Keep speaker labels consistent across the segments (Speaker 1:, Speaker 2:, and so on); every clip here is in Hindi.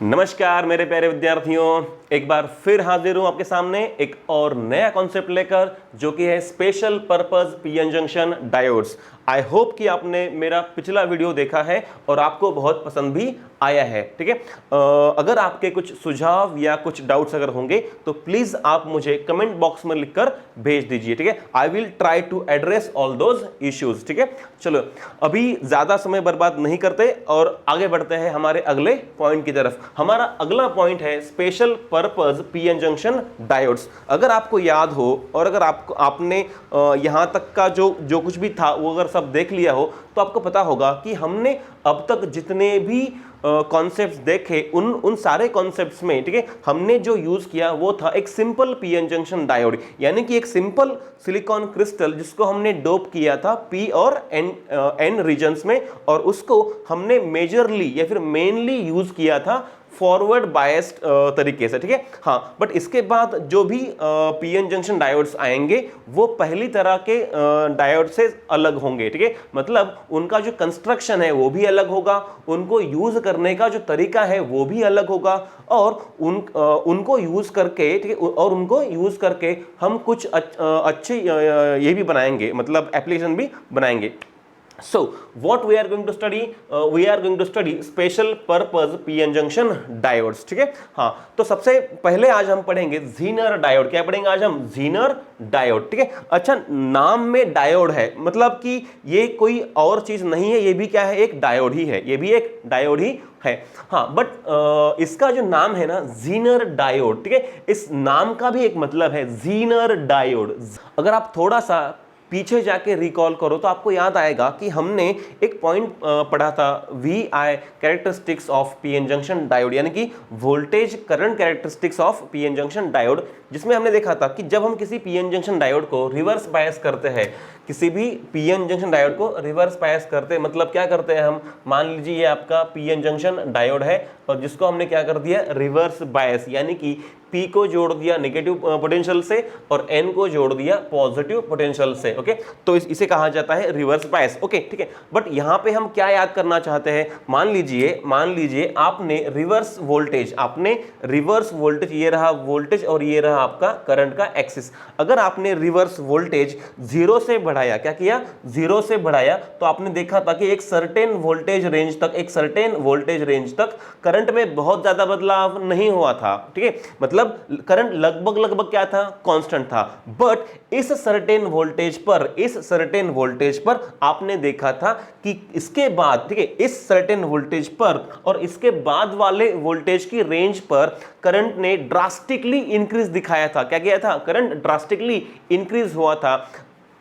Speaker 1: नमस्कार मेरे प्यारे विद्यार्थियों, एक बार फिर हाजिर हूं आपके सामने एक और नया कॉन्सेप्ट लेकर, जो कि है special purpose PN junction diodes. I hope कि आपने मेरा पिछला वीडियो देखा है और आपको बहुत पसंद भी आया है। ठीक है, अगर आपके कुछ सुझाव या कुछ डाउट्स अगर होंगे तो प्लीज आप मुझे कमेंट बॉक्स में लिखकर भेज दीजिए। ठीक है, I will try to address all those issues. ठीक है, चलो अभी ज्यादा समय बर्बाद नहीं करते और आगे बढ़ते हैं हमारे अगले पॉइंट की तरफ। हमारा अगला पॉइंट है special purpose PN junction diodes. अगर आपको याद हो और अगर आपने यहां तक का जो कुछ भी था वो अगर सब देख लिया हो तो आपको पता होगा कि हमने अब तक जितने भी कॉन्सेप्ट्स देखे उन सारे कॉन्सेप्ट्स में, ठीक है, हमने जो यूज किया वो था एक सिंपल पीएन जंक्शन डायोड, यानी कि एक सिंपल सिलिकॉन क्रिस्टल जिसको हमने डोप किया था पी और एन रीजन्स में, और उसको हमने मेजरली या फिर मेनली यूज किया था फॉरवर्ड बायस्ड तरीके से। ठीक है, हाँ, बट इसके बाद जो भी पीएन जंक्शन डायोड्स आएंगे वो पहली तरह के डायोड से अलग होंगे। ठीक है, मतलब उनका जो कंस्ट्रक्शन है वो भी अलग होगा, उनको यूज करने का जो तरीका है वो भी अलग होगा, और उनको यूज करके, ठीक है, और उनको यूज करके हम कुछ अच्छे ये भी बनाएंगे, मतलब एप्लीकेशन भी बनाएंगे। So what we are going to study? We are going to study special purpose PN junction diodes। ठीक है, हाँ, तो सबसे पहले आज हम पढ़ेंगे जीनर डायोड। क्या पढ़ेंगे आज हम? Zener diode. ठीक है, अच्छा, नाम में डायोड है, मतलब कि ये कोई और चीज नहीं है, ये भी क्या है? एक डायोड ही है, ये भी एक डायोड ही है। हाँ, बट इसका जो नाम है ना, जीनर डायोड, ठीक है, इस नाम का भी एक मतलब है, जीनर डायोड। अगर आप थोड़ा सा पीछे जाके रिकॉल करो तो आपको याद आएगा कि हमने एक पॉइंट पढ़ा था, V I characteristics of PN junction diode, यानी कि voltage current characteristics of PN junction diode, जिसमें हमने देखा था कि जब हम किसी पीएन जंक्शन डायोड को रिवर्स बायस करते हैं, किसी भी पीएन जंक्शन डायोड को रिवर्स बायस करते हैं, मतलब क्या करते हैं हम? मान लीजिए ये आपका पीएन जंक्शन डायोड है और जिसको हमने क्या कर दिया? रिवर्स बायस, यानी कि P को जोड़ दिया नेगेटिव पोटेंशियल से और N को जोड़ दिया पॉजिटिव पोटेंशियल से। ओके, तो इसे कहा जाता है रिवर्स बायस। ओके, ठीक है, बट यहां पे हम क्या याद करना चाहते हैं? मान लीजिए आपने रिवर्स वोल्टेज, ये रहा वोल्टेज और ये रहा आपका करंट का एक्सिस। अगर आपने रिवर्स वोल्टेज 0 से बढ़ाया, क्या किया? 0 से बढ़ाया, तो आपने देखा था कि एक सर्टेन वोल्टेज रेंज तक करंट में बहुत ज्यादा बदलाव नहीं हुआ था। ठीक है, मतलब करंट लगभग क्या था? कांस्टेंट था। बट इस सर्टेन वोल्टेज पर आपने देखा था कि इसके बाद, ठीक है, इस सर्टेन वोल्टेज पर और इसके बाद वाले वोल्टेज की रेंज पर करंट ने ड्रास्टिकली इंक्रीज दिखाया था। क्या किया था? करंट ड्रास्टिकली इंक्रीज हुआ था।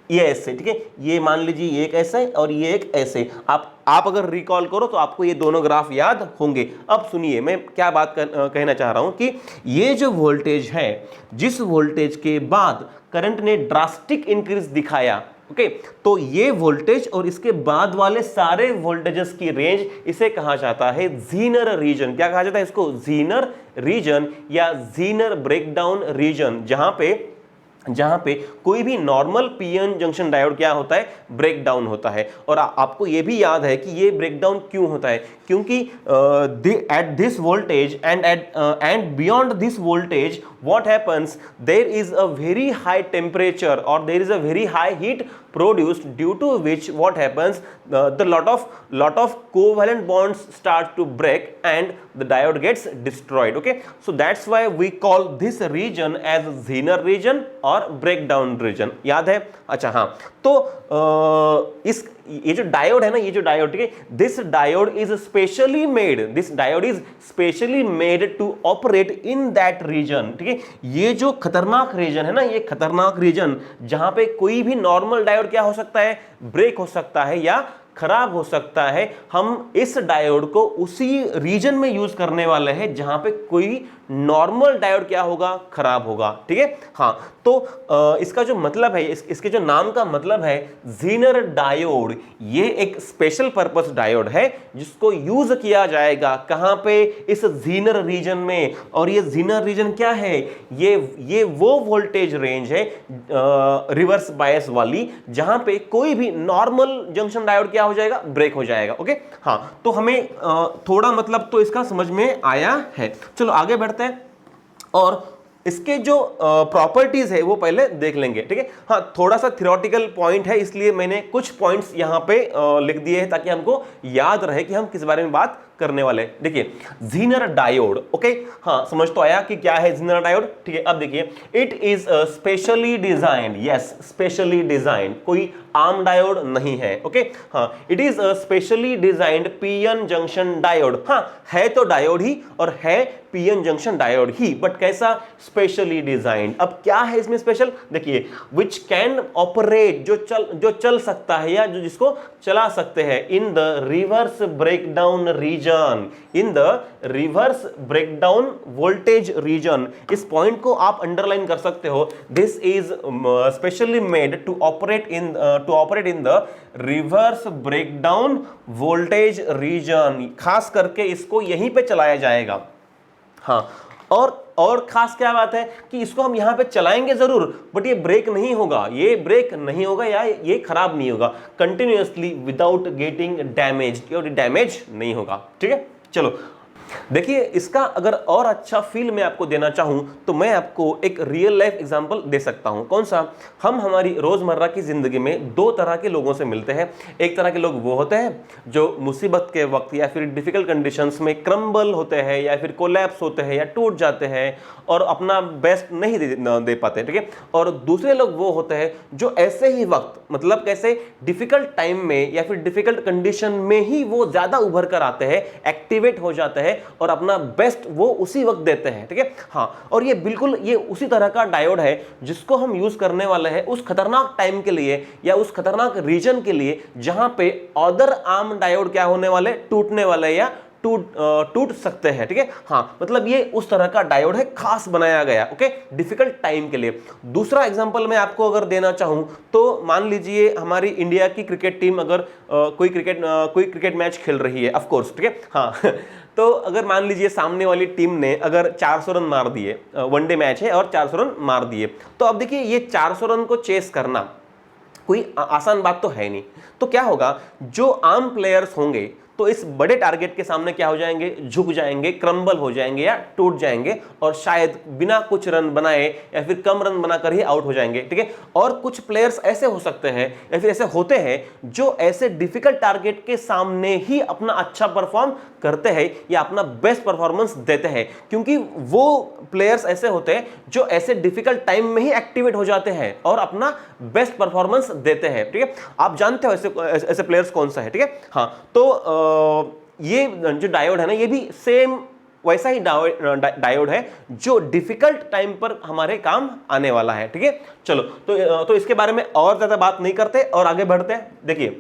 Speaker 1: ये ऐसे, ठीक है, ये मान लीजिए ये एक ऐसे और ये एक ऐसे। आप अगर रिकॉल करो तो आपको ये दोनों ग्राफ याद होंगे। अब सुनिए मैं क्या बात कहना चाह रहा हूं कि ये जो वोल्टेज है, जिस वोल्टेज के बाद करंट ने ड्रास्टिक इंक्रीज दिखाया, ओके, तो ये वोल्टेज और इसके बाद वाले सारे वोल्टेजेस की रेंज, इसे कहा जाता है जीनर रीजन। क्या कहा जाता है इसको? जीनर रीजन या जीनर ब्रेकडाउन रीजन, जहां पे कोई भी नॉर्मल पीएन जंक्शन डायोड क्या होता है? ब्रेक डाउन होता है। और आपको यह भी याद है कि ये ब्रेक डाउन क्यों होता है? क्योंकि at this voltage and beyond this voltage what happens, there is a very high temperature or there is a very high heat produced, due to which what happens, the lot of covalent bonds start to break and the diode gets destroyed. Okay, so that's why we call this region as Zener region or breakdown region. याद है? अच्छा, हाँ, तो ये जो डायोड है ना, ये जो डायोड, ठीक है, this diode is specially made to operate in that region. ठीक है, ये जो खतरनाक रीजन है ना, ये खतरनाक रीजन जहां पे कोई भी नॉर्मल डायोड क्या हो सकता है? ब्रेक हो सकता है या खराब हो सकता है। हम इस डायोड को उसी रीजन में यूज करने वाले हैं जहां पे कोई नॉर्मल डायोड क्या होगा? खराब होगा। ठीक है, हाँ, तो इसका जो मतलब है, इसके जो नाम का मतलब है जीनर डायोड, ये एक स्पेशल पर्पस डायोड है जिसको यूज किया जाएगा कहां पे? इस जीनर रीजन में। और ये जीनर रीजन क्या है? ये वो वोल्टेज रेंज है रिवर्स बायस वाली, जहां पे कोई भी नॉर्मल जंक्शन डायोड क्या हो जाएगा, ब्रेक हो जाएगा। ओके, हाँ, तो हमें थोड़ा मतलब तो इसका समझ में आया है। चलो आगे बढ़ते हैं और इसके जो प्रॉपर्टीज है वो पहले देख लेंगे, ठीक है। हाँ, थोड़ा सा थ्योरेटिकल पॉइंट है, इसलिए मैंने कुछ पॉइंट्स यहां पे लिख दिए हैं ताकि हमको याद रहे कि हम किस बारे में बात करने वाले हैं। देखिए, ज़ीनर डायोड, ओके, हाँ, समझ तो आया कि क्या है ज़ीनर डायोड, ठीक है। अब देखिए, it is specially designed, yes, specially designed, कोई आम डायोड नहीं है। ओके, हाँ, it is specially designed PN junction diode. हाँ, है तो डायोड ही और है PN junction diode he, but कैसा, स्पेशली डिजाइंड। अब क्या है इसमें स्पेशल, देखिए, विच कैन ऑपरेट, जो चल सकता है या जो जिसको चला सकते हैं in the reverse breakdown region, in the reverse breakdown voltage region. इस पॉइंट को आप अंडरलाइन कर सकते हो। This is specially made to operate in the reverse breakdown voltage region. खास करके इसको यहीं पे चलाया जाएगा। हाँ, और खास क्या बात है कि इसको हम यहां पे चलाएंगे जरूर, बट ये ब्रेक नहीं होगा, ये ब्रेक नहीं होगा या ये खराब नहीं होगा, continuously without getting damage, damage नहीं होगा, ठीक है। चलो देखिए, इसका अगर और अच्छा फील मैं आपको देना चाहूं तो मैं आपको एक रियल लाइफ एग्जांपल दे सकता हूं। कौन सा, हम हमारी रोजमर्रा की जिंदगी में दो तरह के लोगों से मिलते हैं। एक तरह के लोग वो होते हैं जो मुसीबत के वक्त या फिर डिफिकल्ट कंडीशंस में क्रम्बल होते हैं या फिर कोलैप्स होते हैं या टूट जाते हैं और अपना बेस्ट नहीं दे पाते, ठीक है। और दूसरे लोग वो होते हैं जो ऐसे ही वक्त, मतलब कैसे, डिफिकल्ट टाइम में या फिर डिफिकल्ट कंडीशन में ही वो ज्यादा उभर कर आते हैं, एक्टिवेट हो जाते हैं और अपना बेस्ट वो उसी वक्त देते हैं, ठीक है। हाँ, और ये बिल्कुल ये उसी तरह का डायोड है जिसको हम यूज करने वाले हैं उस खतरनाक टाइम के लिए या उस खतरनाक रीजन के लिए जहां पे अदर आर्म डायोड क्या होने वाले, टूटने वाले या टूट सकते हैं, ठीक है। हाँ, मतलब ये उस तरह का डायोड है, खास बनाया गया, ओके, डिफिकल्ट टाइम के लिए। दूसरा एग्जांपल मैं आपको अगर देना चाहूं तो मान लीजिए हमारी इंडिया की क्रिकेट टीम अगर कोई क्रिकेट मैच खेल रही है, ऑफ कोर्स, ठीक है। हाँ तो अगर मान लीजिए सामने वाली टीम ने अगर 400 रन मार दिए, वनडे मैच है और 400 रन मार दिए, तो अब देखिए ये 400 रन को चेस करना कोई आसान बात तो है नहीं। तो क्या होगा, जो आम प्लेयर्स होंगे तो इस बड़े टारगेट के सामने क्या हो जाएंगे, झुक जाएंगे, क्रम्बल हो जाएंगे या टूट जाएंगे और शायद बिना कुछ रन बनाए या फिर कम रन बनाकर ही आउट हो जाएंगे, ठीक है। और कुछ प्लेयर्स ऐसे हो सकते हैं या फिर ऐसे होते हैं जो ऐसे डिफिकल्ट टारगेट के सामने ही अपना अच्छा परफॉर्म करते हैं या अपना बेस्ट परफॉर्मेंस देते हैं, क्योंकि वो प्लेयर्स ऐसे होते हैं जो ऐसे डिफिकल्ट टाइम में ही एक्टिवेट हो जाते हैं और अपना बेस्ट परफॉर्मेंस देते हैं, ठीक है। आप जानते हो ऐसे प्लेयर्स कौन सा है, ठीक है। हाँ, तो ये जो डायोड है ना, ये भी सेम वैसा ही डायोड है जो डिफिकल्ट टाइम पर हमारे काम आने वाला है, ठीक है। चलो तो इसके बारे में और ज्यादा बात नहीं करते और आगे बढ़ते हैं। देखिए,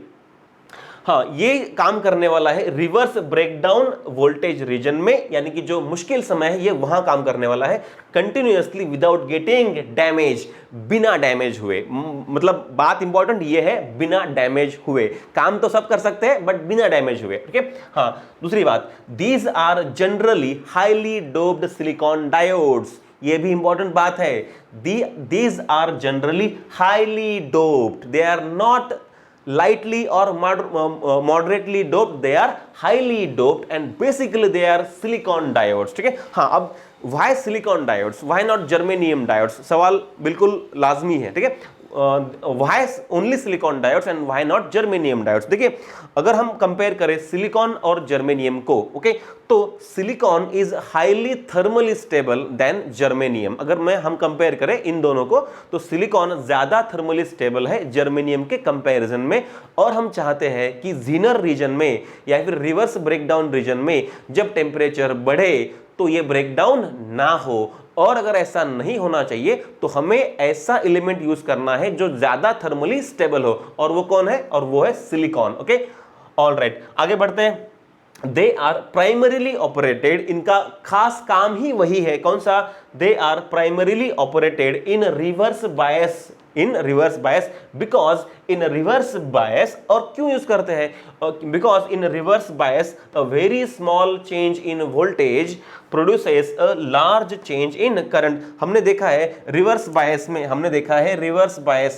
Speaker 1: हाँ, ये काम करने वाला है रिवर्स ब्रेकडाउन वोल्टेज रीजन में, यानी कि जो मुश्किल समय है ये वहां काम करने वाला है, कंटिन्यूअसली विदाउट गेटिंग डैमेज, बिना डैमेज हुए। मतलब बात इंपॉर्टेंट ये है, बिना डैमेज हुए। काम तो सब कर सकते हैं बट बिना डैमेज हुए, ठीक है। हाँ, दूसरी बात, these are generally highly doped silicon diodes. ये भी इंपॉर्टेंट बात है, these are generally highly doped, they are not lightly or moderately doped, they are highly doped and basically they are silicon diodes, ठीक है। हाँ, अब why silicon diodes, why not germanium diodes, सवाल बिल्कुल लाजमी है, ठीक है। why only silicon diodes and why not germanium diodes। देखिए, अगर हम कंपेयर करें सिलिकॉन और जर्मेनियम को, ओके, तो silicon is highly thermally stable then germanium. अगर हम कंपेयर करें इन दोनों को तो सिलिकॉन ज्यादा थर्मली स्टेबल है जर्मेनियम के कंपैरिजन में। और हम चाहते हैं कि जीनर रीजन में या फिर रिवर्स ब्रेकडाउन रीजन में जब टेम्परेचर बढ़े तो ये ब्रेकडाउन ना हो, और अगर ऐसा नहीं होना चाहिए तो हमें ऐसा एलिमेंट यूज करना है जो ज्यादा थर्मली स्टेबल हो, और वो कौन है, और वो है सिलिकॉन, ओके। ऑलराइट, आगे बढ़ते हैं। दे आर प्राइमरीली ऑपरेटेड, इनका खास काम ही वही है, कौन सा, they are primarily operated in reverse bias, because in reverse bias, और क्यों यूज करते हैं, because in reverse bias a very small change in voltage produces a large change in current. हमने देखा है रिवर्स बायस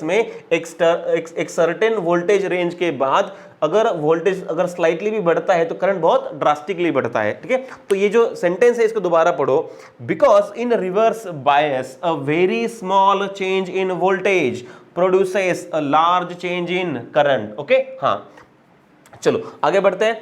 Speaker 1: में एक सर्टेन वोल्टेज रेंज के बाद अगर वोल्टेज अगर स्लाइटली भी बढ़ता है तो करंट बहुत ड्रास्टिकली बढ़ता है, ठीक है। तो ये जो सेंटेंस है इसको दोबारा पढ़ो, because in reverse bias a very small change in voltage produces a large change in current. Okay, हाँ चलो आगे बढ़ते हैं।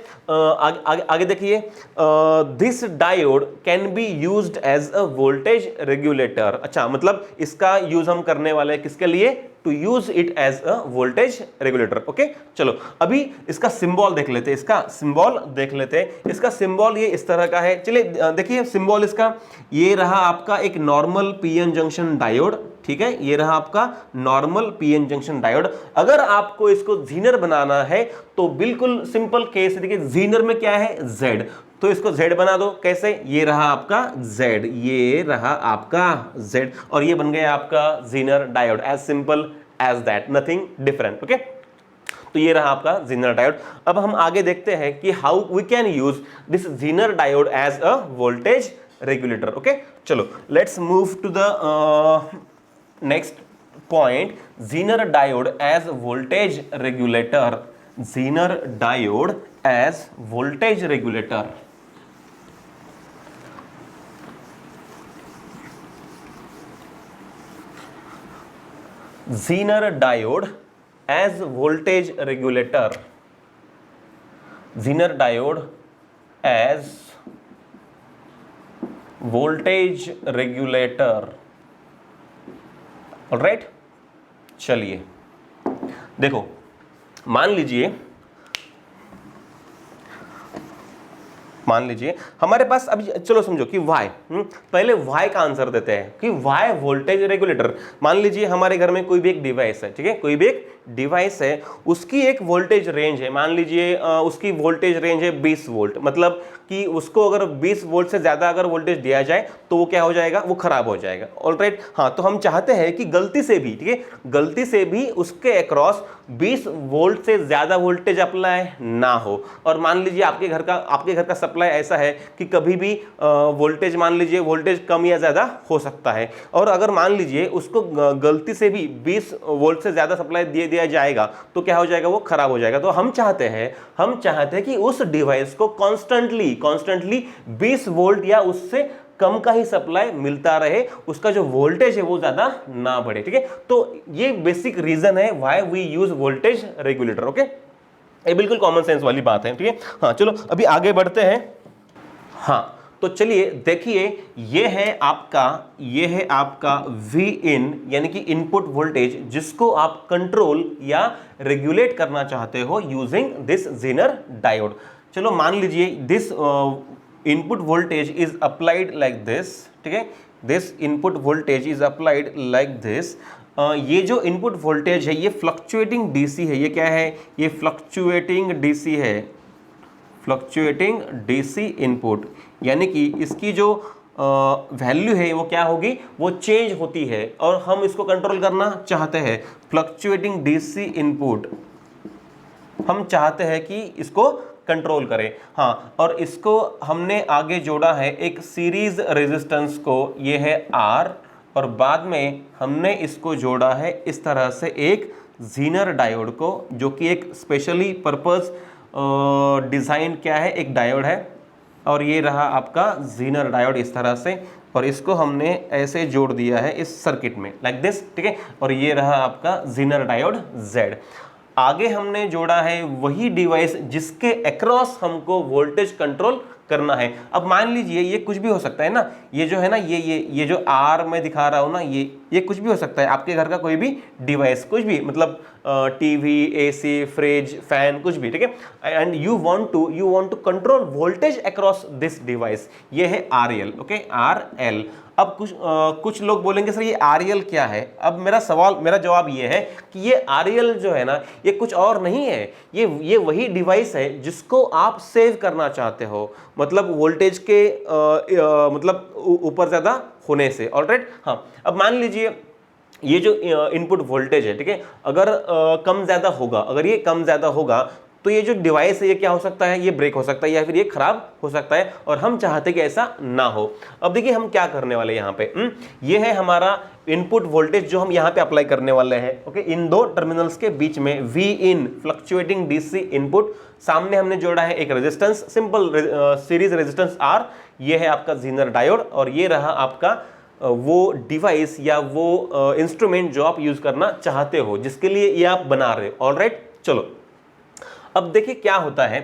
Speaker 1: आगे देखिए, this diode can be used as a voltage regulator. अच्छा, मतलब इसका यूज हम करने वाले हैं किसके लिए? To use it as a voltage regulator. Okay, चलो अभी इसका सिंबल देख लेते हैं, इसका सिंबल देख लेते हैं। इसका सिंबल ये इस तरह का है, चलिए देखिए सिंबल इसका, ये रहा आपका एक नॉर्मल पीएन जंक्शन डायोड, ठीक है, ये रहा आपका नॉर्मल पीएन जंक्शन डायोड। अगर आपको इसको जीनर बनाना है तो बिल्कुल सिंपल केस, देखिए जीनर में क्या है? Z, तो इसको Z बना दो। कैसे? ये रहा आपका Z, ये रहा आपका Z, और ये बन गया आपका zener diode. As simple as that, nothing different. Okay, तो ये रहा आपका जीनर डायोड। अब हम आगे देखते हैं कि how we can use this Zener diode as a voltage regulator. Okay, चलो let's move to the next point, Zener diode as voltage regulator. Zener diode as voltage regulator. Zener diode as voltage regulator. Zener diode as voltage regulator. Alright, चलिए देखो, मान लीजिए हमारे पास अभी, चलो समझो कि y, पहले y का आंसर देते हैं कि y वोल्टेज रेगुलेटर। मान लीजिए हमारे घर में कोई भी एक डिवाइस है, ठीक है, कोई भी एक डिवाइस है, उसकी एक वोल्टेज रेंज है, मान लीजिए उसकी वोल्टेज रेंज है 20 वोल्ट, मतलब कि उसको अगर 20 वोल्ट से ज्यादा अगर वोल्टेज दिया जाए तो वो क्या हो जाएगा? वो खराब हो जाएगा। ऑलराइट, हाँ, तो हम चाहते हैं कि गलती से भी, ठीक है, गलती से भी उसके अक्रॉस 20 वोल्ट से ज्यादा वोल्टेज अप्लाई ना हो। और मान लीजिए आपके घर का सप्लाई ऐसा है कि कभी भी वोल्टेज, मान लीजिए वोल्टेज कम या ज्यादा हो सकता है, और अगर मान लीजिए उसको गलती से भी 20 वोल्ट से ज्यादा सप्लाई दिया जाएगा तो क्या हो जाएगा? वो खराब हो जाएगा। तो हम चाहते हैं कि उस डिवाइस को कॉन्स्टेंटली 20 वोल्ट या उससे कम का ही सप्लाई मिलता रहे, उसका जो वोल्टेज है वो ज्यादा ना बढ़े, ठीक है। तो ये बेसिक रीजन है why we use voltage regulator. Okay, ये बिल्कुल कॉमन सेंस वाली बात है, ठीक है। हाँ चलो अभी आगे बढ़ते हैं। हाँ, तो चलिए देखिए, ये है आपका V in, यानी कि इनपुट वोल्टेज, जिसको आप कंट्रोल या रेगुलेट करना चाहते हो यूजिंग दिस जेनर डायोड। चलो मान लीजिए this input voltage is applied like this, ठीक है, this input voltage is applied like this. ये जो इनपुट वोल्टेज है ये फ्लक्चुएटिंग डीसी है। ये क्या है? ये फ्लक्चुएटिंग डीसी है, फ्लक्चुएटिंग डीसी इनपुट, यानी कि इसकी जो वैल्यू है वो क्या होगी? वो चेंज होती है, और हम इसको कंट्रोल करना चाहते हैं। फ्लक्चुएटिंग डीसी इनपुट हम चाहते हैं कि इसको कंट्रोल करें। हाँ, और इसको हमने आगे जोड़ा है एक सीरीज रेजिस्टेंस को, ये है R, और बाद में हमने इसको जोड़ा है इस तरह से एक जीनर डायोड को, जो कि एक स्पेशली पर्पस डिज़ाइन क्या है, एक डायोड है, और ये रहा आपका जीनर डायोड इस तरह से, और इसको हमने ऐसे जोड़ दिया है इस सर्किट में लाइक दिस, ठीक है, और ये रहा आपका जीनर डायोड Z। आगे हमने जोड़ा है वही डिवाइस जिसके अक्रॉस हमको वोल्टेज कंट्रोल करना है। अब मान लीजिए ये कुछ भी हो सकता है ना, ये जो है ना, ये जो R मैं दिखा रहा हूँ ना, ये कुछ भी हो सकता है, आपके घर का कोई भी डिवाइस, कुछ भी, मतलब टीवी, एसी, फ्रिज, फैन, कुछ भी, ठीक है। And you want to control voltage across this device, ये है RL। Okay, RL। अब कुछ लोग बोलेंगे सर ये RL क्या है? अब मेरा जवाब ये है कि ये RL जो है ना, ये कुछ और नहीं है, ये वही डिवाइस है जिसको आप सेव करना चाहते हो, मतलब वोल्टेज के मतलब ऊपर ज्यादा होने से। ऑलराइट, हाँ, अब मान लीजिए ये जो इनपुट वोल्टेज है, ठीक है, अगर कम ज्यादा होगा, अगर ये कम ज्यादा होगा तो ये जो डिवाइस है ये क्या हो सकता है, ये ब्रेक हो सकता है या फिर ये खराब हो सकता है, और हम चाहते कि ऐसा ना हो। अब देखिए हम क्या करने वाले यहाँ पे, ये है हमारा इनपुट वोल्टेज जो हम यहाँ पे अप्लाई करने वाले हैं। ओके, इन दो टर्मिनल्स के बीच में V in fluctuating DC input, सामने हमने जोड़ा है एक resistance, simple series resistance R, ये है आपका जीनर डायोड, और ये रहा आपका वो डिवाइस या वो इंस्ट्रूमेंट जो आप यूज करना चाहते हो, जिसके लिए ये आप बना रहे हो। ऑलराइट, चलो अब देखिए क्या होता है।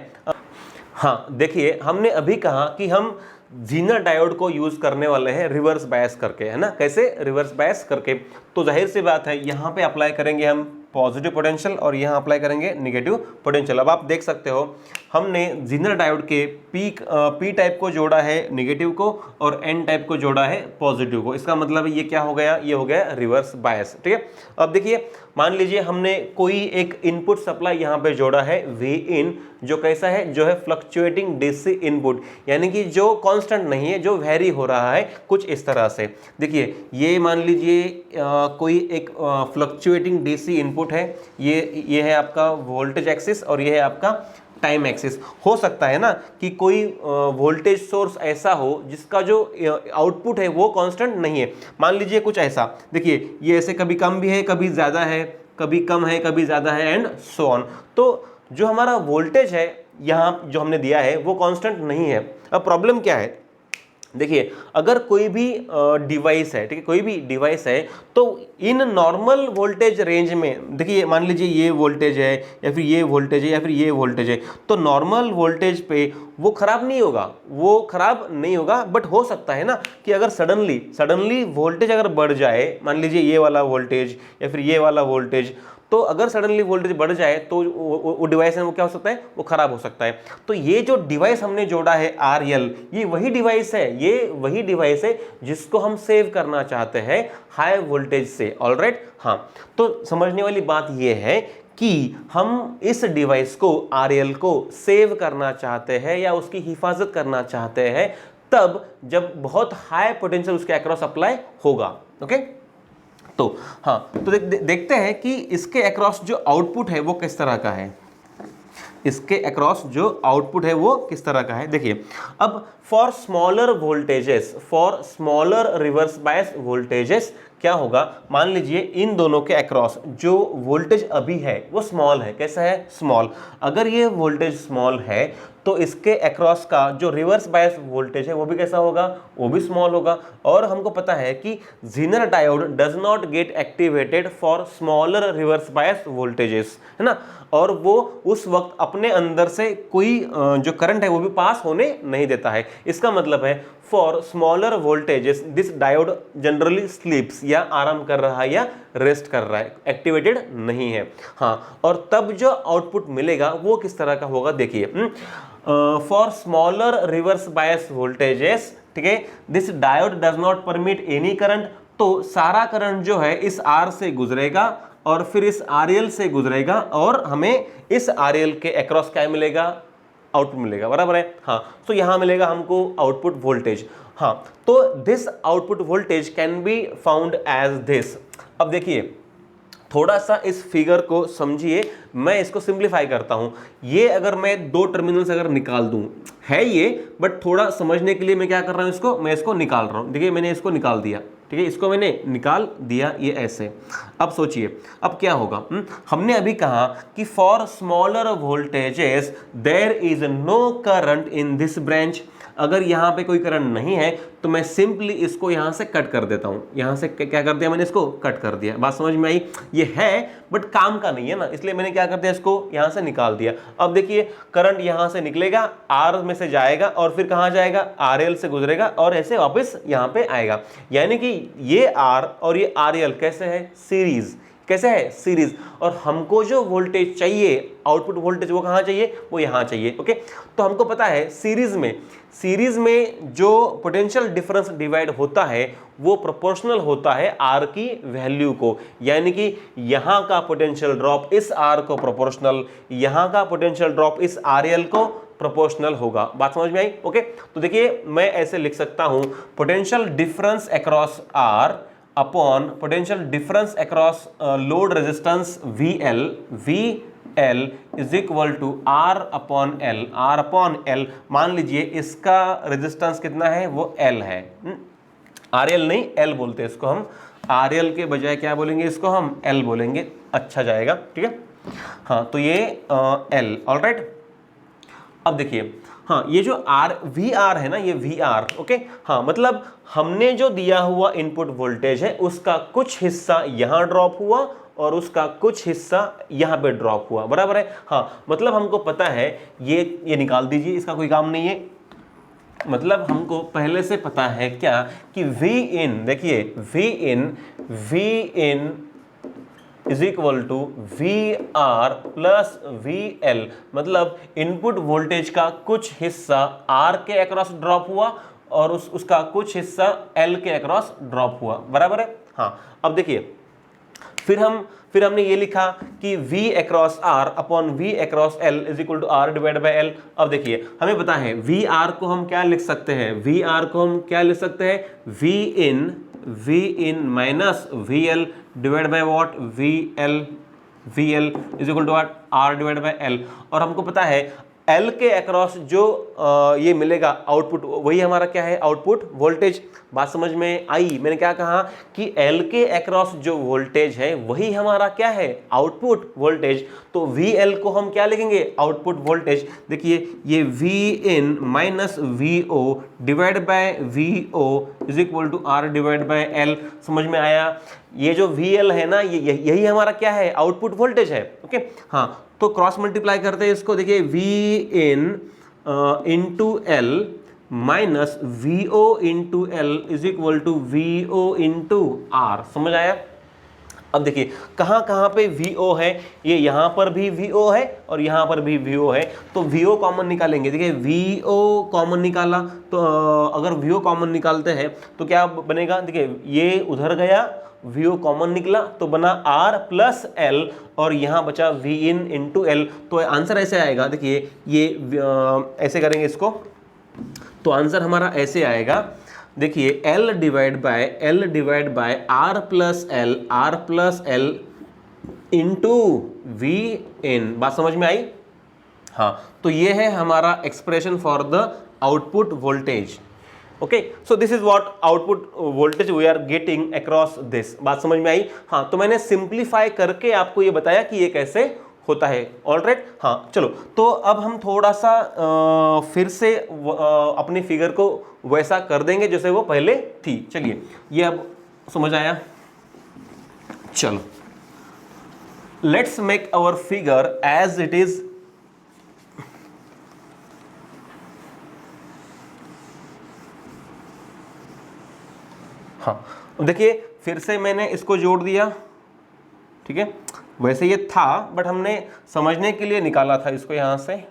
Speaker 1: हाँ देखिए, हमने अभी कहा कि हम जीनर डायोड को यूज करने वाले हैं रिवर्स बायस करके, है ना। कैसे? रिवर्स बायस करके। तो जाहिर सी बात है यहाँ पे अप्लाई करेंगे हम पॉजिटिव पोटेंशियल और यहाँ अप्लाई करेंगे नेगेटिव पोटेंशियल। अब आप देख सकते हो हमने जीनर डायोड के पी टाइप को जोड़ा है नेगेटिव को और एन टाइप को जोड़ा है पॉजिटिव को। इसका मतलब ये क्या हो गया, ये हो गया रिवर्स बायस। ठीक है, अब देखिए मान लीजिए हमने कोई एक इनपुट सप्लाई यहाँ पे जोड़ा है वी इन, जो कैसा है, जो है फ्लक्चुएटिंग डीसी इनपुट, यानी कि जो कांस्टेंट नहीं है, जो वेरी हो रहा है कुछ इस तरह से। देखिए ये मान लीजिए कोई एक फ्लक्चुएटिंग डीसी इनपुट है, ये है आपका वोल्टेज एक्सिस और ये है आपका टाइम एक्सिस। हो सकता है ना कि कोई वोल्टेज सोर्स ऐसा हो जिसका जो आउटपुट है वो कांस्टेंट नहीं है। मान लीजिए कुछ ऐसा, देखिए ये ऐसे कभी कम भी है, कभी ज़्यादा है, कभी कम है, कभी ज़्यादा है, एंड सो ऑन। तो जो हमारा वोल्टेज है यहाँ जो हमने दिया है वो कांस्टेंट नहीं है। अब प्रॉब्लम क्या है, देखिए अगर कोई भी डिवाइस है, ठीक है, कोई भी डिवाइस है, तो इन नॉर्मल वोल्टेज रेंज में, देखिए मान लीजिए ये वोल्टेज है या फिर ये वोल्टेज है या फिर ये वोल्टेज है, तो नॉर्मल वोल्टेज पे वो खराब नहीं होगा, वो खराब नहीं होगा। बट हो सकता है ना कि अगर सडनली वोल्टेज अगर बढ़ जाए, मान लीजिए ये वाला वोल्टेज या फिर ये वाला वोल्टेज, तो अगर सडनली वोल्टेज बढ़ जाए तो वो डिवाइस है वो क्या हो सकता है, वो खराब हो सकता है। तो ये जो डिवाइस हमने जोड़ा है RL, ये वही डिवाइस है जिसको हम सेव करना चाहते हैं हाई वोल्टेज से। ऑलराइट, हाँ, तो समझने वाली बात ये है कि हम इस डिवाइस को RL को सेव करना चाहते हैं या उसकी हिफाजत करना चाहते हैं तब जब बहुत हाई पोटेंशियल उसके अक्रॉस अप्लाई होगा। ओके, तो हाँ, तो देखते हैं कि इसके अक्रॉस जो आउटपुट है वो किस तरह का है, इसके अक्रॉस जो आउटपुट है वो किस तरह का है। देखिए अब for smaller voltages, for smaller reverse bias voltages क्या होगा, मान लीजिए इन दोनों के अक्रॉस जो वोल्टेज अभी है वो स्मॉल है। कैसा है, स्मॉल। अगर ये वोल्टेज स्मॉल है तो इसके अक्रॉस का जो रिवर्स बायस वोल्टेज है वो भी कैसा होगा, वो भी स्मॉल होगा। और हमको पता है कि Zener diode does not gate activated for smaller reverse bias voltages, है ना, और वो उस वक्त अपने अंदर से कोई जो करंट है वो भी पास होने नहीं देता है। इसका मतलब है for smaller voltages this diode generally स्लीप्स, या आराम कर रहा है या रेस्ट कर रहा है, एक्टिवेटेड नहीं है। हाँ, और तब जो आउटपुट मिलेगा वो किस तरह का होगा, देखिए for smaller reverse bias voltages, ठीक है, this diode does not permit any current, तो सारा करंट जो है इस R से गुजरेगा और फिर इस RL से गुजरेगा और हमें इस RL के अक्रॉस क्या मिलेगा, आउटपुट मिलेगा, बराबर है। हाँ, तो यहां मिलेगा हमको आउटपुट वोल्टेज। हाँ, तो this output voltage can be found as this. अब देखिए थोड़ा सा इस फिगर को समझिए, मैं इसको सिंप्लीफाई करता हूं। ये अगर मैं दो टर्मिनल्स अगर निकाल दूं, है ये, बट थोड़ा समझने के लिए मैं क्या कर रहा हूं, इसको मैं इसको निकाल रहा हूं। देखिए मैंने इसको निकाल दिया, ठीक है, इसको मैंने निकाल दिया, ये ऐसे। अब सोचिए अब क्या होगा। हमने अभी कहा कि for smaller voltages there is no current in this branch. अगर यहां पे कोई करंट नहीं है तो मैं सिंपली इसको यहां से कट कर देता हूं। यहां से क्या कर दिया, मैंने इसको कट कर दिया। बात समझ में आई? ये है बट काम का नहीं है ना, इसलिए मैंने क्या कर दिया, इसको यहां से निकाल दिया। अब देखिए करंट यहां से निकलेगा, R में से जाएगा और फिर कहां जाएगा, RL से गुजरेगा और ऐसे वापस यहां पे आएगा। यानी कि ये R और ये RL कैसे है, सीरीज। कैसे है, सीरीज। और हमको जो वोल्टेज चाहिए, आउटपुट वोल्टेज, वो कहां चाहिए, वो यहां चाहिए। ओके, तो हमको पता है सीरीज में जो पोटेंशियल डिफरेंस डिवाइड होता है वो प्रोपोर्शनल होता है R की वैल्यू को। यानी कि यहां का पोटेंशियल ड्रॉप इस R को प्रोपोर्शनल, यहां का पोटेंशियल ड्रॉप इस RL को प्रोपोर्शनल होगा। बात समझ में आई? ओके, तो देखिए मैं ऐसे लिख सकता हूं, potential difference across R upon potential difference across load resistance VL, V L is equal to R upon L. R upon L, मान लीजिए इसका रेजिस्टेंस कितना है, वो एल है। आर एल नहीं, एल बोलते हैं इसको हम, आर एल के बजाय क्या बोलेंगे, इसको हम एल बोलेंगे, अच्छा जाएगा, ठीक है। हाँ, तो ये एल, ऑलराइट। अब देखिए, हाँ, ये जो आर वी आर है ना, ये वी आर, ओके। हाँ, मतलब हमने जो दिया हुआ इनपुट वोल्टेज है उसका कुछ हिस्सा यहां ड्रॉप हुआ और उसका कुछ हिस्सा यहां पे ड्रॉप हुआ, बराबर है। हाँ, मतलब हमको पता है, ये निकाल दीजिए, इसका कोई काम नहीं है। मतलब हमको पहले से पता है क्या कि V इन, देखिए V in is equal to VR plus VL, मतलब इनपुट वोल्टेज का कुछ हिस्सा R के अक्रॉस ड्रॉप हुआ और उसका कुछ हिस्सा L के अक्रॉस ड्रॉप हुआ, बराबर है। हाँ, अब देखिए, फिर हमने ये लिखा कि V across R upon V across L is equal to R divide by L। अब देखिए, हमें पता है VR को हम क्या लिख सकते हैं, VR को हम क्या लिख सकते हैं, V in minus VL divide by what, VL is equal to R divide by L। और हमको पता है L के अक्रॉस जो ये मिलेगा आउटपुट, वही हमारा क्या है, आउटपुट वोल्टेज। बात समझ में आई? मैंने क्या कहा कि L के अक्रॉस जो वोल्टेज है वही हमारा क्या है, आउटपुट वोल्टेज। तो VL को हम क्या लिखेंगे, आउटपुट वोल्टेज। देखिए, ये V in minus VO divide by VO is equal to R divide by L। समझ में आया? ये जो VL है ना, यही हमारा क्या है, आउटपुट वोल्टेज है, ओके। हाँ, तो क्रॉस मल्टीप्लाई करते हैं इसको, देखिए V in into L minus VO into L is equal to VO into R। समझ आया? अब देखिए, कहाँ कहाँ पे VO है, ये यहाँ पर भी VO है और यहाँ पर भी VO है, तो VO कॉमन निकालेंगे। देखिए, VO कॉमन निकाला तो अगर VO कॉमन निकालते हैं तो क्या बनेगा, देखिए ये उधर गया, VO कॉमन निकला तो बना R प्लस L और यहाँ बचा V इन इंटू एल। तो आंसर ऐसे आएगा, देखिए ये ऐसे करेंगे इसको, तो आंसर हमारा ऐसे आएगा, देखिए L divide by R plus L into V in. बात समझ में आई? हाँ, तो ये है हमारा expression for the output voltage, okay. So this is what output voltage we are getting across this. बात समझ में आई? हाँ, तो मैंने सिंप्लीफाई करके आपको ये बताया कि ये कैसे होता है, ऑलराइट। हाँ, चलो, तो अब हम थोड़ा सा फिर से अपनी फिगर को वैसा कर देंगे जैसे वो पहले थी। चलिए, ये अब समझ आया? चलो, let's make our figure as it is. हाँ, देखिए फिर से मैंने इसको जोड़ दिया, ठीक है। वैसे ये था बट हमने समझने के लिए निकाला था इसको यहाँ से,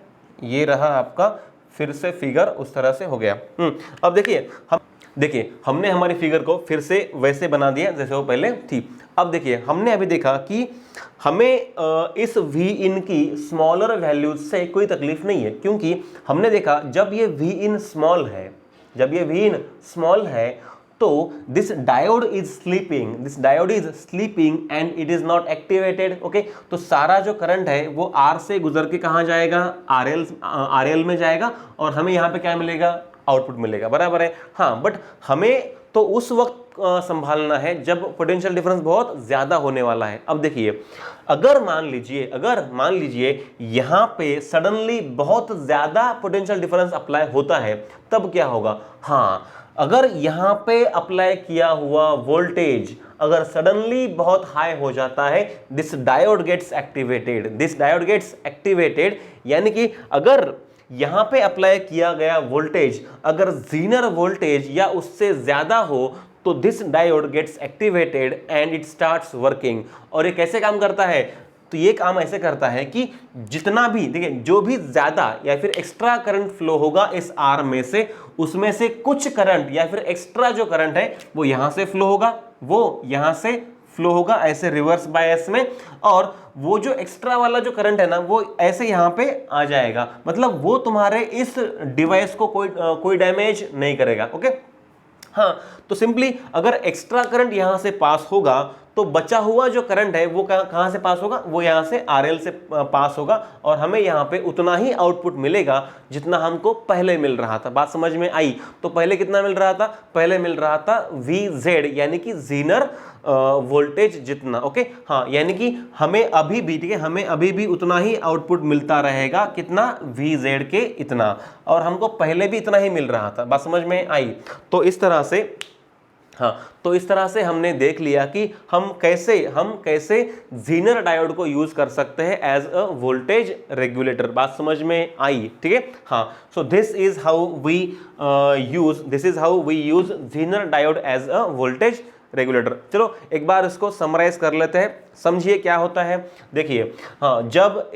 Speaker 1: ये रहा आपका फिर से फिगर उस तरह से हो गया। अब देखिए हमने हमारी फिगर को फिर से वैसे बना दिया जैसे वो पहले थी। अब देखिए, हमने अभी देखा कि हमें इस V इन की स्मॉलर वैल्यूज से कोई तकलीफ नहीं है, क्योंकि हमने देखा जब ये V इन स्मॉल है तो this diode is sleeping and it is not activated, okay. तो सारा जो करंट है वो R से गुजर के कहाँ जाएगा, RL में जाएगा और हमें यहाँ पे क्या मिलेगा, आउटपुट मिलेगा, बराबर है। हाँ, बट हमें तो उस वक्त संभालना है जब पोटेंशियल डिफरेंस बहुत ज्यादा होने वाला है। अब देखिए, अगर मान लीजिए यहाँ पे सडनली बहुत ज्यादा पोटेंशियल डिफरेंस अप्लाई होता है, तब क्या होगा। हाँ, अगर यहाँ पे अप्लाई किया हुआ वोल्टेज अगर सडनली बहुत हाई हो जाता है, दिस डायोड गेट्स एक्टिवेटेड, यानी कि अगर यहाँ पे अप्लाई किया गया वोल्टेज अगर जीनर वोल्टेज या उससे ज्यादा हो तो this diode gets activated and it starts working. और ये कैसे काम करता है, तो ये काम ऐसे करता है कि जितना भी, देखिए, जो भी ज्यादा या फिर एक्स्ट्रा करंट फ्लो होगा इस आर में से, उसमें से कुछ करंट या फिर एक्स्ट्रा जो करंट है वो यहां से फ्लो होगा, ऐसे रिवर्स बायस में, और वो जो एक्स्ट्रा वाला जो करंट है ना वो ऐसे यहां पे आ जाएगा। मतलब वो तुम्हारे इस डिवाइस को कोई डैमेज नहीं करेगा, ओके। हाँ, तो सिंपली अगर एक्स्ट्रा करंट यहां से पास होगा तो बचा हुआ जो करंट है वो कहां से पास होगा, वो यहां से RL से पास होगा और हमें यहां पे उतना ही आउटपुट मिलेगा जितना हमको पहले मिल रहा था। बात समझ में आई? तो पहले कितना मिल रहा था, पहले मिल रहा था VZ यानी कि जीनर वोल्टेज जितना। ओके हाँ, यानी कि हमें अभी भी, ठीक है, हमें अभी भी उतना ही आउटपुट मिलता रहेगा, कितना, VZ के इतना, और हमको पहले भी इतना ही मिल रहा था। बात समझ में आई? तो इस तरह से, हाँ, तो इस तरह से हमने देख लिया कि हम कैसे जीनर डायोड को यूज कर सकते हैं एज अ वोल्टेज रेगुलेटर। बात समझ में आई? ठीक है हाँ। So this is how we use zener diode as a voltage regulator. चलो एक बार इसको समराइज कर लेते हैं, समझिए क्या होता है। देखिए हाँ, जब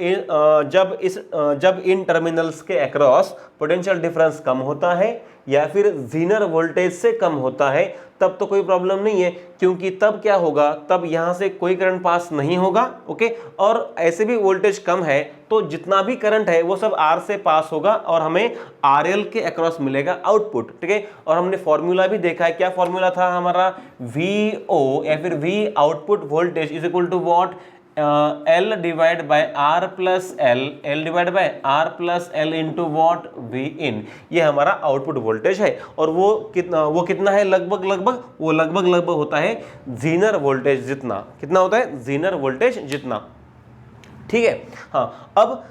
Speaker 1: इन टर्मिनल्स के अक्रॉस पोटेंशियल डिफरेंस कम होता है या फिर जीनर वोल्टेज से कम होता है तब तो कोई प्रॉब्लम नहीं है, क्योंकि तब क्या होगा, तब यहां से कोई करंट पास नहीं होगा। ओके, और ऐसे भी वोल्टेज कम है तो जितना भी करंट है वो सब R से पास होगा और हमें RL के अक्रॉस मिलेगा आउटपुट। ठीक है, और हमने फॉर्मूला भी देखा है, क्या फॉर्मूला था हमारा, VO या फिर V output voltage is equal to what, L divide by R plus L, L divide by R plus L into what, V in. ये हमारा आउटपुट वोल्टेज है और वो कितना है, लगभग होता है जीनर वोल्टेज जितना। कितना होता है, जीनर वोल्टेज जितना। ठीक है हाँ। अब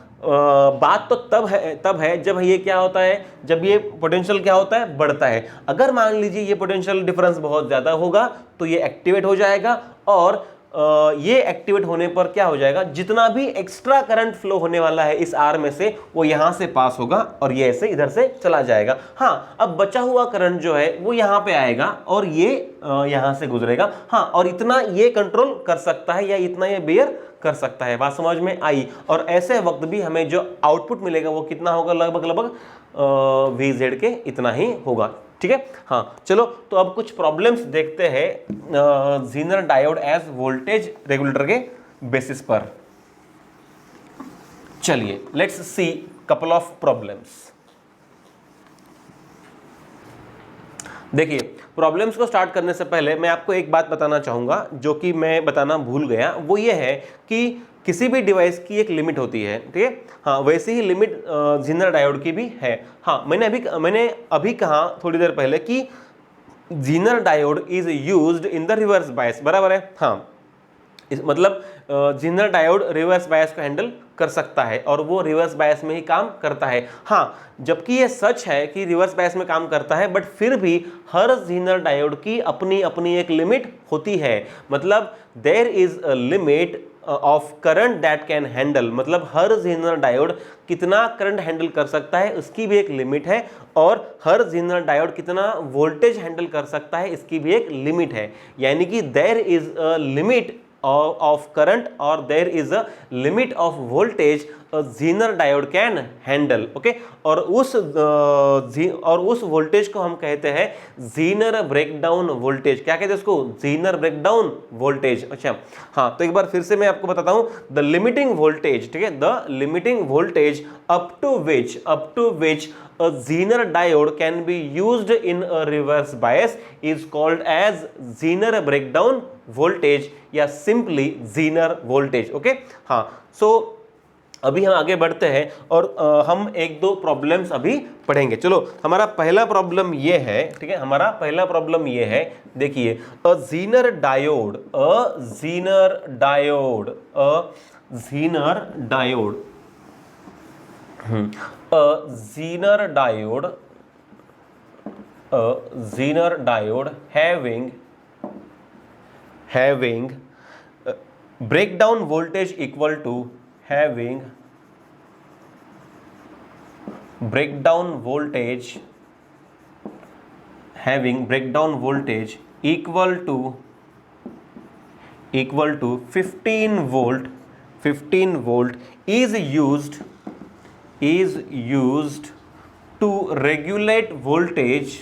Speaker 1: बात तो तब है जब ये क्या होता है, जब ये पोटेंशियल क्या होता है, बढ़ता है। अगर मान लीजिए ये पोटेंशियल डिफरेंस बहुत ज्यादा होगा तो ये एक्टिवेट हो जाएगा और ये एक्टिवेट होने पर क्या हो जाएगा, जितना भी एक्स्ट्रा करंट फ्लो होने वाला है इस R में से वो यहां से पास होगा और ये ऐसे इधर से चला जाएगा। हाँ, अब बचा हुआ करंट जो है वो यहां पे आएगा और ये यहां से गुजरेगा। हाँ, और इतना ये कंट्रोल कर सकता है या इतना ये बेयर कर सकता है। बात समझ में आई? और ऐसे वक्त भी हमें जो आउटपुट मिलेगा वो कितना होगा, लगभग VZ के इतना ही होगा। ठीक है हाँ। चलो तो अब कुछ प्रॉब्लम्स देखते हैं zener diode as voltage regulator के बेसिस पर। चलिए let's see couple of problems. देखिए प्रॉब्लम्स को स्टार्ट करने से पहले मैं आपको एक बात बताना चाहूंगा जो कि मैं बताना भूल गया, वो ये है कि किसी भी डिवाइस की एक लिमिट होती है। ठीक है हाँ, वैसे ही लिमिट जीनर डायोड की भी है। हाँ, मैंने अभी कहा थोड़ी देर पहले कि Zener diode is used in the reverse bias, बराबर है हाँ। मतलब जीनर डायोड रिवर्स बायस को हैंडल कर सकता है और वो रिवर्स बायस में ही काम करता है। हाँ, जबकि ये सच है कि रिवर्स बायस में काम करता है, बट फिर भी हर जीनर डायोड की अपनी अपनी एक लिमिट होती है। मतलब there is a limit of current that can handle, मतलब हर जीनर डायोड कितना करंट हैंडल कर सकता है उसकी भी एक लिमिट है, और हर जीनर डायोड कितना वोल्टेज हैंडल कर सकता है इसकी भी एक लिमिट है। यानी कि there is a limit of current or there is a limit of voltage a zener diode can handle। Okay, और उस वोल्टेज को हम कहते हैं जीनर ब्रेकडाउन वोल्टेज। क्या कहते हैं उसको, जीनर ब्रेकडाउन वोल्टेज। अच्छा हाँ, तो एक बार फिर से मैं आपको बताता हूं, द लिमिटिंग वोल्टेज, ठीक है, the limiting voltage up to which a zener diode can be used in a reverse bias is called as zener breakdown voltage या simply zener voltage। ओके हाँ, सो अभी हम आगे बढ़ते हैं और हम एक दो प्रॉब्लम्स अभी पढ़ेंगे। चलो हमारा पहला प्रॉब्लम ये है, ठीक है, हमारा पहला प्रॉब्लम ये है, देखिए a Zener diode having breakdown voltage equal to breakdown voltage equal to 15 volt is used to regulate voltage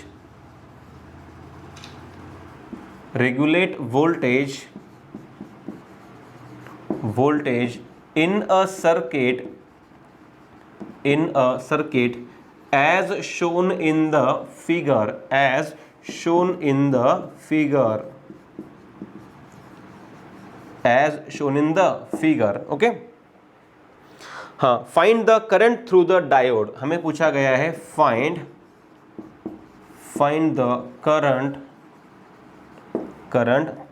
Speaker 1: in a circuit as shown in the figure as shown in the figure. Okay, हाँ, find the current through the diode, हमें पूछा गया है find the current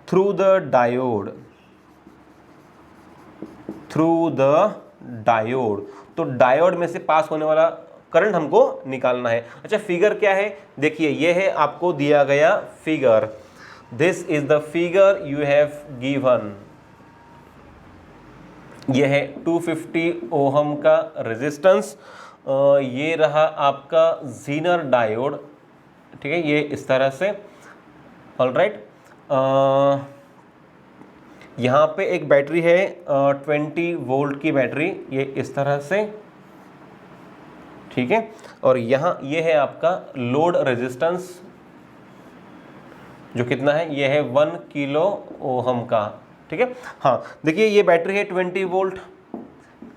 Speaker 1: through the diode, तो डायोड में से पास होने वाला करंट हमको निकालना है। अच्छा, फिगर क्या है, देखिए ये है आपको दिया गया figure, this is the figure you have given. ये है 250 ओहम का रेजिस्टेंस, ये रहा आपका जीनर डायोड, ठीक है, ये इस तरह से। ऑलराइट, यहाँ पे एक बैटरी है 20 वोल्ट की बैटरी, ये इस तरह से, ठीक है, और यहाँ ये है आपका लोड रेजिस्टेंस जो कितना है, ये है 1 किलो ओहम का, ठीक है। हाँ, देखिए ये बैटरी है 20 वोल्ट,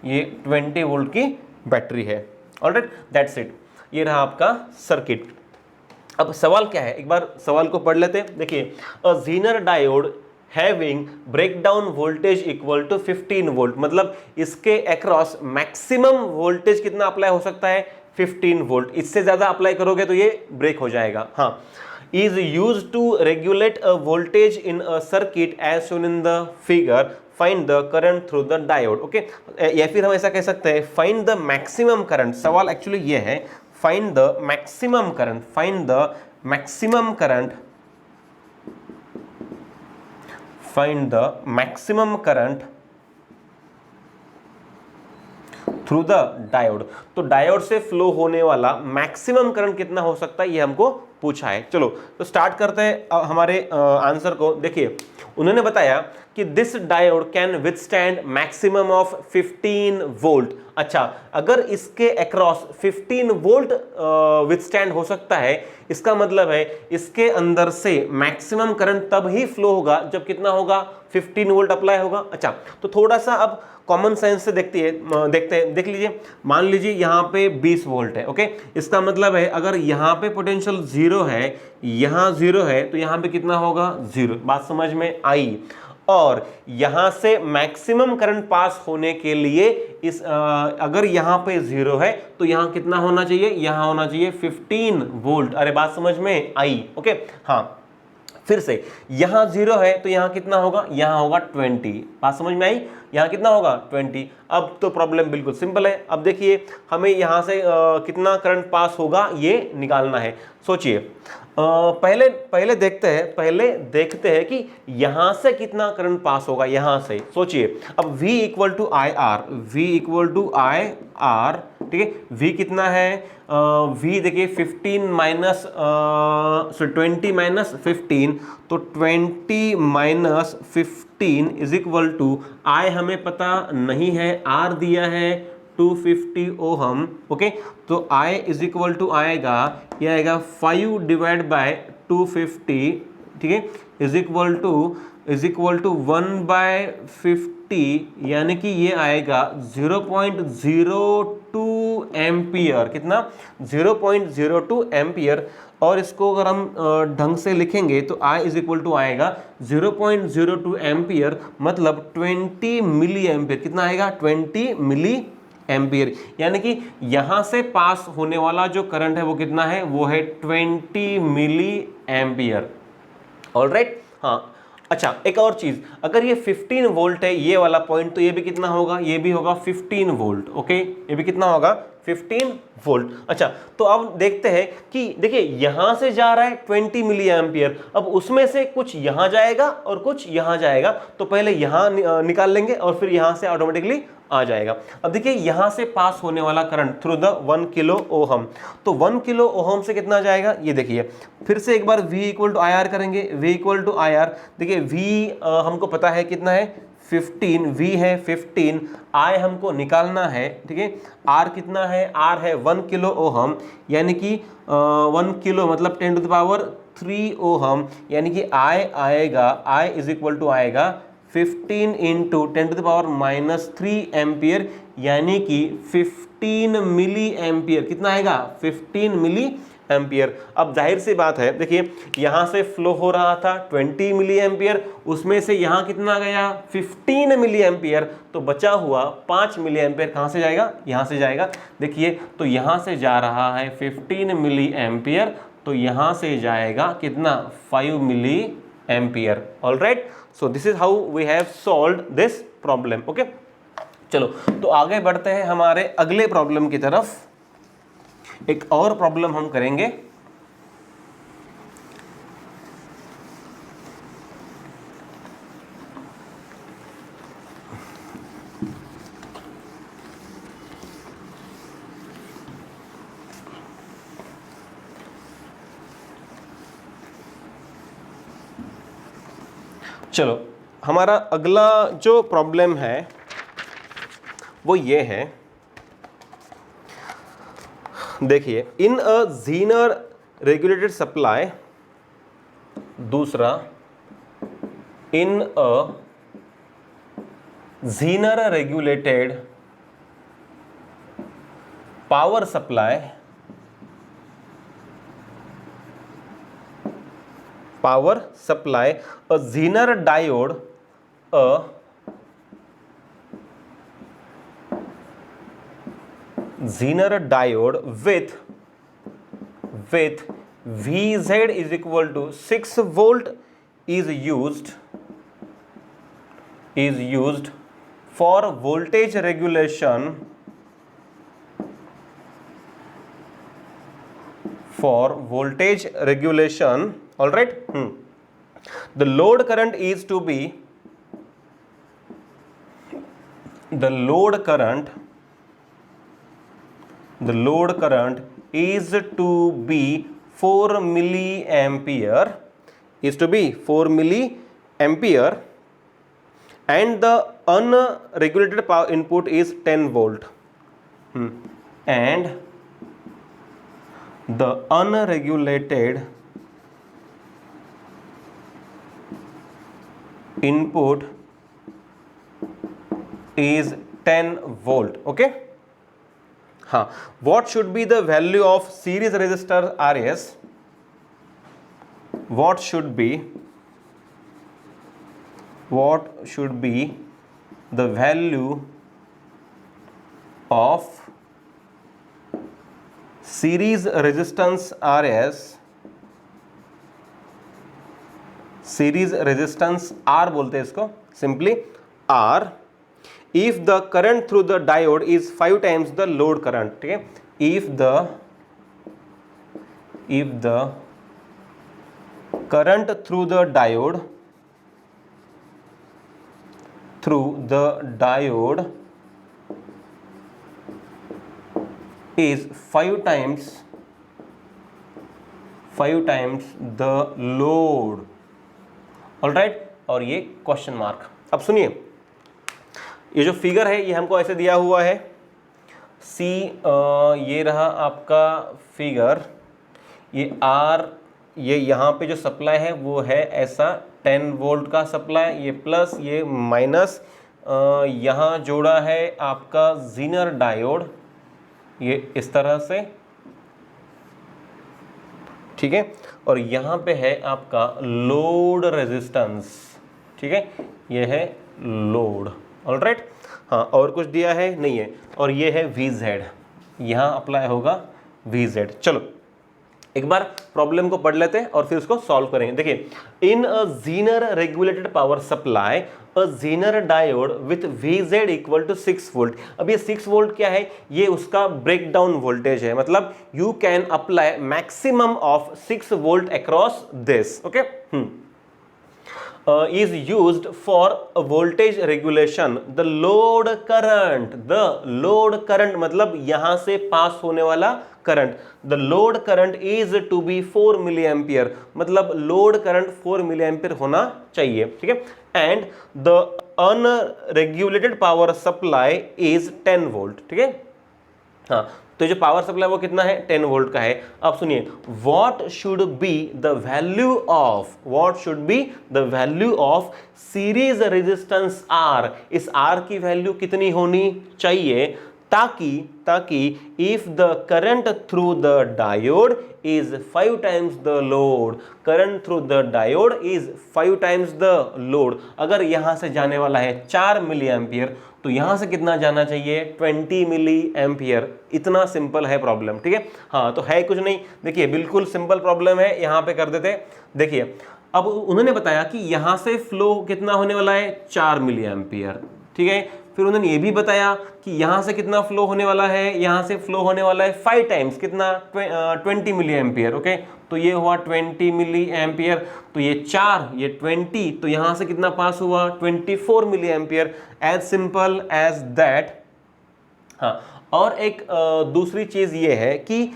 Speaker 1: ये 20 वोल्ट की बैटरी है। ऑलराइट, दैट्स इट, ये रहा आपका सर्किट। अब सवाल क्या है, एक बार सवाल को पढ़ लेते हैं। देखिए, a Zener diode having breakdown voltage equal to 15 volt, मतलब इसके अक्रॉस मैक्सिमम वोल्टेज कितना अप्लाई हो सकता है, 15 वोल्ट, इससे ज्यादा अप्लाई करोगे तो ये ब्रेक हो जाएगा। हाँ, is used to regulate a voltage in a circuit as shown in the figure, find the current through the diode. Okay, या फिर हम ऐसा कह सकते हैं फाइंड द मैक्सिमम करंट, सवाल एक्चुअली ये है find the maximum current, find the maximum current, find the maximum current through the diode, तो डायोड से फ्लो होने वाला मैक्सिमम करंट कितना हो सकता है, ये हमको पूछा है। चलो तो स्टार्ट करते हैं हमारे आंसर को। देखिए, उन्होंने बताया कि this diode can withstand maximum of 15 volt. अच्छा, अगर इसके अक्रॉस 15 वोल्ट विथस्टैंड हो सकता है, इसका मतलब है इसके अंदर से मैक्सिमम करंट तब ही फ्लो होगा जब कितना होगा, 15 वोल्ट अप्लाई होगा। अच्छा, तो थोड़ा सा अब कॉमन सेंस से देखते हैं, देख लीजिए, मान लीजिए यहाँ पे 20 वोल्ट है। ओके, इसका मतलब है अगर यहाँ पे पोटेंशियल 0 है, यहाँ 0 है, तो यहाँ पे कितना होगा, 0। बात समझ में आई। और यहां से मैक्सिमम करंट पास होने के लिए इस अगर यहां पे 0 है तो यहां कितना होना चाहिए, यहां होना चाहिए 15 वोल्ट। अरे बात समझ में आई। ओके, हाँ, फिर से यहां 0 है तो यहां कितना होगा, यहां होगा 20। बात समझ में आई, यहां कितना होगा 20। अब तो प्रॉब्लम बिल्कुल सिंपल है। अब देखिए, हमें यहां से कितना करंट पास होगा ये निकालना है। सोचिए, पहले देखते हैं कि यहां से कितना करंट पास होगा, यहां से सोचिए। अब V equal to I R, ठीक है, V कितना है, V देखिए 15 माइनस 20 माइनस 15, तो 20 minus 15 is equal to I हमें पता नहीं है, R दिया है 250 ओहम। ओके, तो I इज इक्वल टू आएगा, यह आएगा 5 डिवाइड बाय 250, ठीक है, इज इक्वल टू 1/50, यानी कि ये आएगा 0.02 एम्पियर। कितना, 0.02 एम्पियर। और इसको अगर हम ढंग से लिखेंगे तो I इज इक्वल टू आएगा 0.02 एम्पियर, मतलब 20 मिली एम्पियर। कितना आएगा, 20 मिली एम्पियर। यानी कि यहां से पास होने वाला जो करंट है वो कितना है, वो है 20 मिली एम्पियर। ऑलराइट, हाँ। अच्छा, एक और चीज, अगर ये 15 वोल्ट है ये वाला पॉइंट, तो ये भी कितना होगा, ये भी होगा 15 वोल्ट। ओके, ये भी कितना होगा, 15 वोल्ट। अच्छा, तो अब देखते हैं कि देखिए यहां से जा रहा है 20 मिली एम्पियर, अब उसमें से कुछ यहां जाएगा और कुछ यहां जाएगा, तो पहले यहां निकाल लेंगे और फिर यहां से ऑटोमेटिकली आ जाएगा। अब देखिए, यहां से पास होने वाला current through the 1 kilo ohm, तो 1 किलो ओहम से कितना जाएगा, ये देखिए। फिर से एक बार V equal to I R करेंगे, V equal to I R, देखिए V हमको पता है कितना है, 15, V है 15, I हमको निकालना है, ठीक है। R कितना है, R है 1 किलो ओहम, यानी कि 1 किलो मतलब 10 टू द पावर 3 ओहम, यानी कि I आएगा, I इज इक्वल टू आएगा 15 into 10 to the power -3 ampere, यानी कि 15 मिली एम्पियर। कितना आएगा, 15 मिली एम्पियर। अब जाहिर सी बात है, देखिए यहां से फ्लो हो रहा था 20 मिली एम्पियर, उसमें से यहां कितना गया 15 मिली एम्पियर, तो बचा हुआ 5 मिली एम्पियर कहां से जाएगा, यहां से जाएगा। देखिए तो यहां से जा रहा है 15 मिली एम्पियर, तो यहां से जाएगा कितना 5 milli ampere. Alright, so this is how we have solved this problem. Okay, चलो तो आगे बढ़ते हैं हमारे अगले प्रॉब्लम की तरफ। एक और प्रॉब्लम हम करेंगे। चलो हमारा अगला जो प्रॉब्लम है वो ये है, देखिए in a Zener regulated supply, दूसरा in a Zener regulated power supply, a Zener diode, with Vz is equal to 6 volt is used for voltage regulation, all right. The load current is to be 4 milliampere, and the unregulated power input is 10 volt, and the unregulated input is 10 volt. Okay, what should be the value of series resistor RS? What should be the value of series resistance RS, series resistance R बोलते हैं इसको simply R, if the current through the diode is 5 times the load current. ठीक है, if the current through the diode is 5 times the load. Alright, और ये क्वेश्चन मार्क। अब सुनिए, ये जो फिगर है ये हमको ऐसे दिया हुआ है, ये रहा आपका फिगर, ये R, ये यहाँ पे जो सप्लाई है वो है ऐसा 10 वोल्ट का सप्लाई, ये प्लस ये माइनस, यहाँ जोड़ा है आपका जीनर डायोड, ये इस तरह से, ठीक है, और यहाँ पे है आपका लोड रेजिस्टेंस, ठीक है, ये है लोड। ऑलराइट, हाँ, और कुछ दिया है नहीं है, और ये है VZ, यहाँ अप्लाई होगा VZ। चलो एक बार प्रॉब्लम को पढ़ लेते हैं और फिर उसको सॉल्व करेंगे। देखिए, in a Zener regulated power supply a Zener diode with VZ equal to 6 volt. अब ये 6 वोल्ट क्या है, ये उसका ब्रेकडाउन वोल्टेज है, मतलब you can apply maximum of 6 volt across this. Okay, is used for voltage regulation. The load current मतलब यहां से पास होने वाला current, the load current is to be 4 milliampere, मतलब लोड करंट 4 milliampere होना चाहिए, ठीक है, and the unregulated power supply is 10 volt, ठीक है। हाँ, तो जो पावर सप्लाई वो कितना है, 10 वोल्ट का है। अब सुनिए, what should be the value of series resistance R, इस R की वैल्यू कितनी होनी चाहिए ताकि if the current through the diode is 5 times the load, current through the diode is 5 times the load, अगर यहां से जाने वाला है 4 मिली एम्पियर तो यहां से कितना जाना चाहिए 20 मिली एम्पियर। इतना सिंपल है प्रॉब्लम, ठीक है। हाँ तो है कुछ नहीं, देखिए बिल्कुल सिंपल प्रॉब्लम है, यहां पे कर देते। देखिए अब उन्होंने बताया कि यहां से फ्लो कितना होने वाला है 4 मिली एम्पियर, ठीक है। फिर उन्होंने ये भी बताया कि यहां से कितना फ्लो होने वाला है, यहां से फ्लो होने वाला है 5 टाइम्स कितना 20 मिली एम्पियर, ओके। तो ये हुआ 20 मिली एम्पियर, तो ये 4 ये 20, तो यहां से कितना पास हुआ 24 milli ampere, as simple as that. हाँ और एक दूसरी चीज ये है कि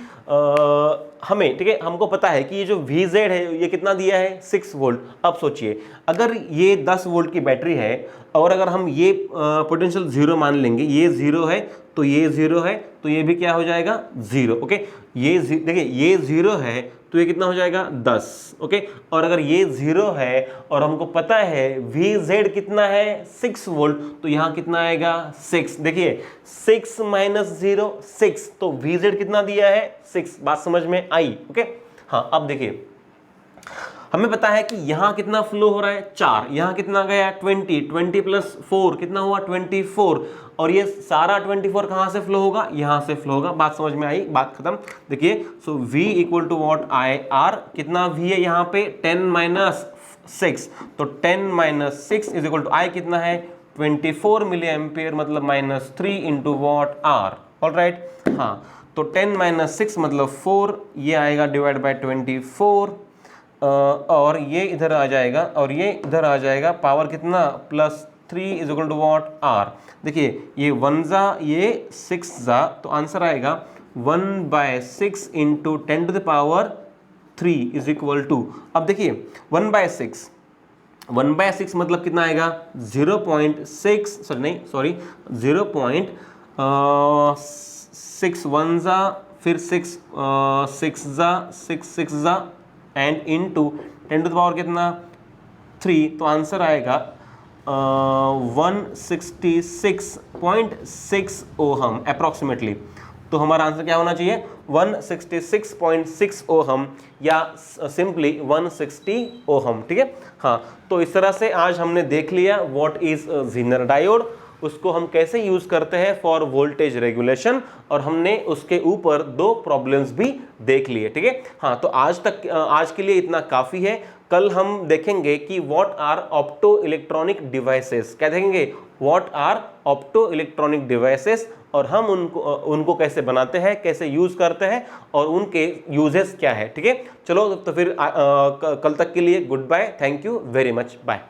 Speaker 1: हमें, ठीक है, हमको पता है कि ये जो VZ है ये कितना दिया है 6 वोल्ट। अब सोचिए अगर ये 10 वोल्ट की बैटरी है और अगर हम ये पोटेंशियल 0 मान लेंगे, ये 0 है तो ये 0 है तो ये भी क्या हो जाएगा 0, ओके। ये देखिए ये 0 है तो ये कितना हो जाएगा 10, ओके। और अगर ये 0 है और हमको पता है VZ कितना है 6 वोल्ट, तो यहाँ कितना आएगा 6। देखिए 6 माइनस 0 6, तो VZ कितना दिया है 6। बात समझ में आई, ओके। हाँ अब देखिए हमें पता है कि यहाँ कितना फ्लो हो रहा है 4, यहाँ कितना गया 20 प्लस 4 कितना हुआ 24, और ये सारा 24 कहाँ से फ्लो होगा, यहाँ से फ्लो होगा। बात समझ में आई, बात खत्म। देखिए so V equal to what IR, कितना V है यहाँ पे 10 माइनस 6, तो 10 minus 6 is equal to I कितना है 24 मिली एम्पियर, मतलब -3 into what R, all right. हाँ तो 10 माइनस 6 मतलब 4, ये आएगा डिवाइड बाई 24, और ये इधर आ जाएगा और ये इधर आ जाएगा, पावर कितना +3 is equal to what R। देखिए ये 1 जा ये 6 जा, तो आंसर आएगा 1/6 into 10 to the power 3 is equal to, अब देखिए 1/6 मतलब कितना आएगा 0.6, सॉरी 0.6 1 जा, फिर 6 जा 6 जा and into 10 to the power कितना 3, तो आंसर आएगा 166.6 ओहम अप्रॉक्सीमेटली। तो हमारा आंसर क्या होना चाहिए 166.6 ओहम या सिंपली 160 ओहम, ठीक है। हाँ तो इस तरह से आज हमने देख लिया व्हाट इज ज़ीनर डायोड, उसको हम कैसे यूज करते हैं फॉर वोल्टेज रेगुलेशन, और हमने उसके ऊपर 2 प्रॉब्लम्स भी देख लिए, ठीक है। हाँ तो आज के लिए इतना काफी है। कल हम देखेंगे कि what are opto electronic devices, क्या देखेंगे what are opto electronic devices, और हम उनको कैसे बनाते हैं, कैसे यूज करते हैं, और उनके यूजेस क्या है, ठीक है। चलो तो फिर कल तक के लिए good bye, thank you very much, bye.